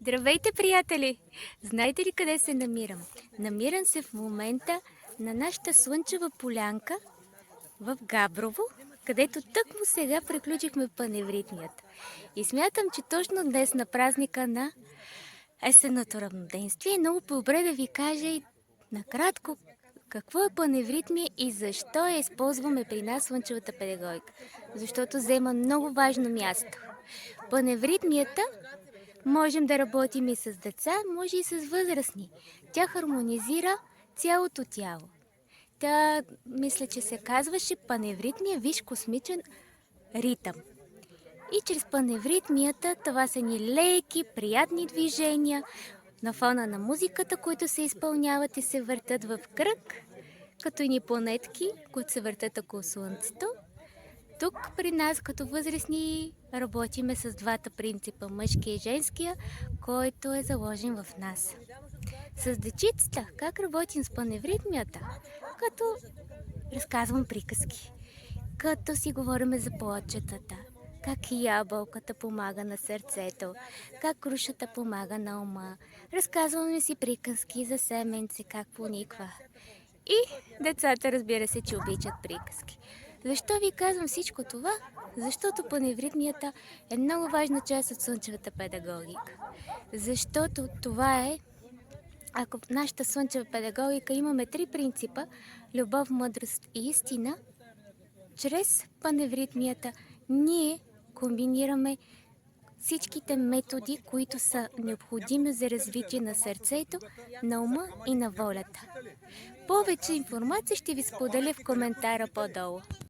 Здравейте, приятели! Знаете ли къде се намирам? Намирам се в момента на нашата слънчева полянка в Габрово, където тъкмо сега приключихме паневритмията. И смятам, че точно днес на празника на есенното равноденствие е много по-добре да ви кажа и накратко какво е паневритмия и защо я използваме при нас слънчевата педагогика. Защото взема много важно място. Паневритмията можем да работим и с деца, може и с възрастни. Тя хармонизира цялото тяло. Тя, мисля, че се казваше паневритмия, виж космичен ритъм. И чрез паневритмията това са ни леки, приятни движения на фона на музиката, които се изпълняват и се въртат в кръг, като и ни планетки, които се въртат около Слънцето. Тук при нас като възрастни работиме с двата принципа, мъжкия и женския, който е заложен в нас. С дечицата как работим с паневритмията? Като разказвам приказки, като си говорим за плочетата, как ябълката помага на сърцето, как крушата помага на ума. Разказваме си приказки за семенци, как пониква. И децата, разбира се, че обичат приказки. Защо ви казвам всичко това? Защото паневритмията е много важна част от слънчевата педагогика. Защото това е, ако в нашата слънчева педагогика имаме три принципа – любов, мъдрост и истина, чрез паневритмията ние комбинираме всичките методи, които са необходими за развитие на сърцето, на ума и на волята. Повече информация ще ви споделя в коментара по-долу.